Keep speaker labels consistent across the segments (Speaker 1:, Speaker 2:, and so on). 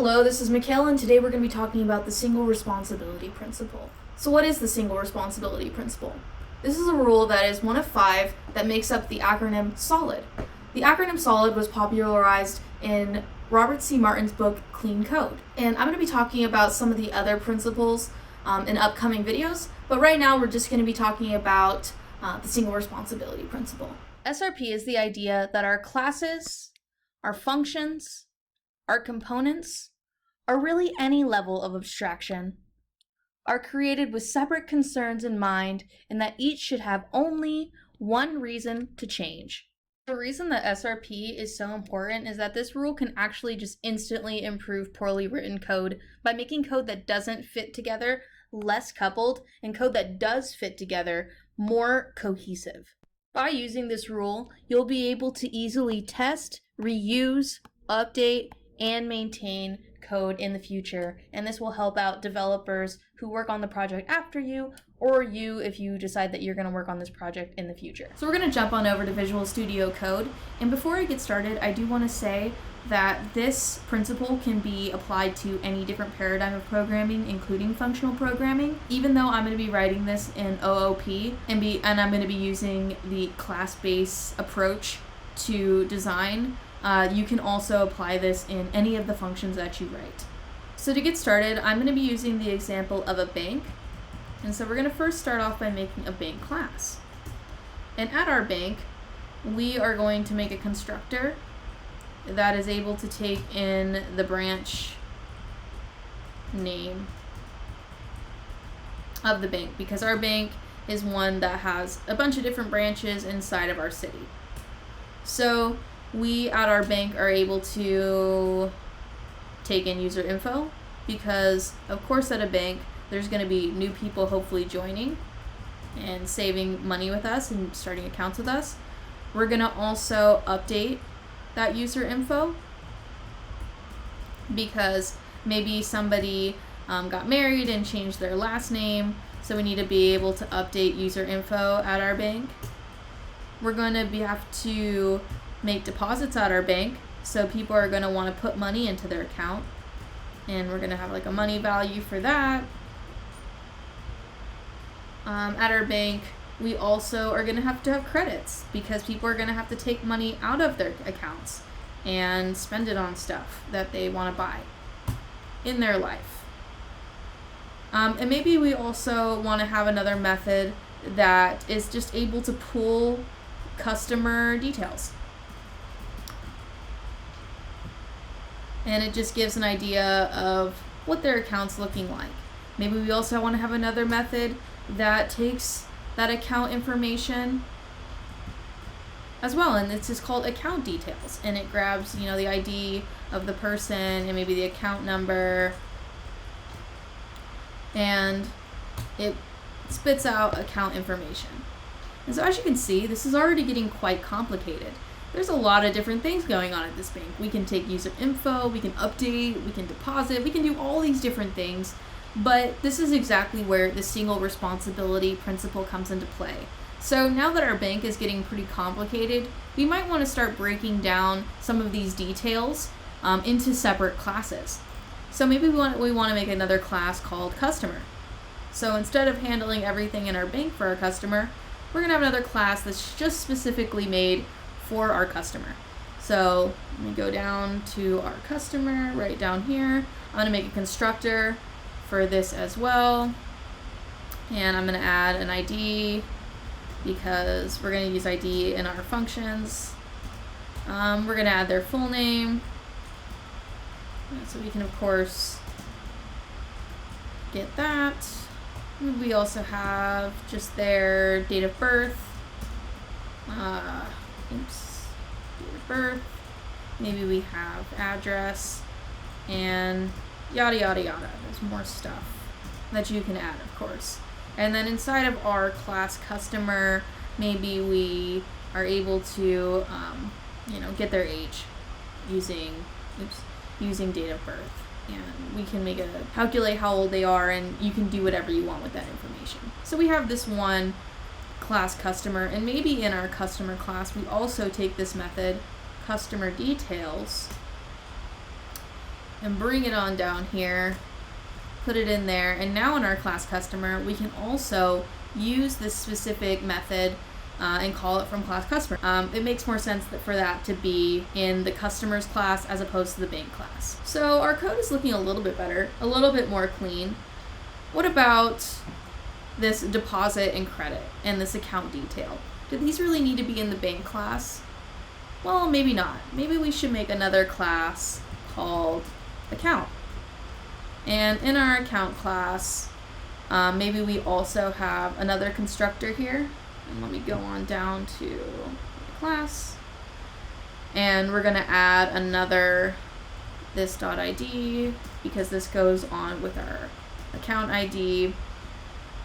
Speaker 1: Hello, this is Mikhail, and today we're going to be talking about the single responsibility principle. So what is the single responsibility principle? This is a rule that is one of 5 that makes up the acronym SOLID. The acronym SOLID was popularized in Robert C. Martin's book, Clean Code. And I'm going to be talking about some of the other principles in upcoming videos, but right now we're just going to be talking about the single responsibility principle. SRP is the idea that our classes, our functions, our components, or really any level of abstraction, are created with separate concerns in mind and that each should have only one reason to change. The reason that SRP is so important is that this rule can actually just instantly improve poorly written code by making code that doesn't fit together less coupled and code that does fit together more cohesive. By using this rule, you'll be able to easily test, reuse, update, and maintain code in the future, and this will help out developers who work on the project after you, or you if you decide that you're going to work on this project in the future. So we're going to jump on over to Visual Studio Code, and before I get started, I do want to say that this principle can be applied to any different paradigm of programming, including functional programming. Even though I'm going to be writing this in OOP, and I'm going to be using the class-based approach to design, you can also apply this in any of the functions that you write. So to get started, I'm going to be using the example of a bank. And so we're going to first start off by making a bank class. And at our bank, we are going to make a constructor that is able to take in the branch name of the bank, because our bank is one that has a bunch of different branches inside of our city. So we at our bank are able to take in user info because, of course, at a bank there's going to be new people hopefully joining and saving money with us and starting accounts with us. We're going to also update that user info because maybe somebody got married and changed their last name, so we need to be able to update user info at our bank. We're going to have to make deposits at our bank, so people are going to want to put money into their account, and we're going to have like a money value for that. At our bank, we also are going to have credits because people are going to have to take money out of their accounts and spend it on stuff that they want to buy in their life. And maybe we also want to have another method that is just able to pull customer details. And it just gives an idea of what their account's looking like. Maybe we also want to have another method that takes that account information as well, and it's just called account details, and it grabs, the ID of the person and maybe the account number, and it spits out account information. And so as you can see, this is already getting quite complicated. There's a lot of different things going on at this bank. We can take user info, we can update, we can deposit, we can do all these different things, but this is exactly where the single responsibility principle comes into play. So now that our bank is getting pretty complicated, we might want to start breaking down some of these details into separate classes. So maybe we want to make another class called customer. So instead of handling everything in our bank for our customer, we're going to have another class that's just specifically made for our customer. So let me go down to our customer right down here. I'm going to make a constructor for this as well, and I'm going to add an ID because we're going to use ID in our functions. We're going to add their full name, so we can of course get that. We also have just their date of birth. Date of birth. Maybe we have address and yada yada yada. There's more stuff that you can add, of course. And then inside of our class customer, maybe we are able to, get their age using date of birth. And we can calculate how old they are, and you can do whatever you want with that information. So we have this one class customer, and maybe in our customer class we also take this method customer details, and bring it on down here, put it in there, and now in our class customer, we can also use this specific method and call it from class customer. It makes more sense for that to be in the customers class as opposed to the bank class. So our code is looking a little bit better, a little bit more clean. What about this deposit and credit and this account detail? Do these really need to be in the bank class? Well, maybe not. Maybe we should make another class called account. And in our account class, maybe we also have another constructor here. And let me go on down to class. And we're gonna add another this.id because this goes on with our account ID.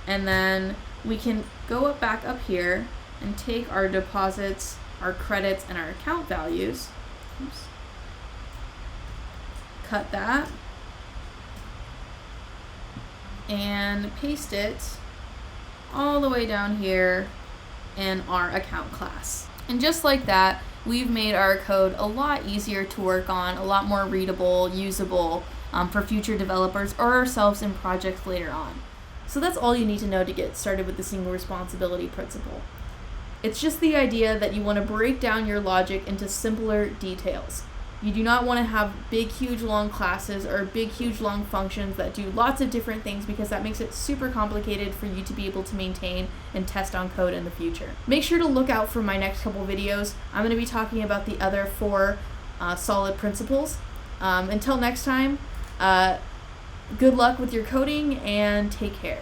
Speaker 1: And then we can go back up here and take our deposits, our credits, and our account values. Oops. Cut that. And paste it all the way down here in our account class. And just like that, we've made our code a lot easier to work on, a lot more readable, usable for future developers or ourselves in projects later on. So that's all you need to know to get started with the single responsibility principle. It's just the idea that you want to break down your logic into simpler details. You do not want to have big, huge, long classes or big, huge, long functions that do lots of different things because that makes it super complicated for you to be able to maintain and test on code in the future. Make sure to look out for my next couple videos. I'm going to be talking about the other 4 solid principles. Until next time, good luck with your coding and take care.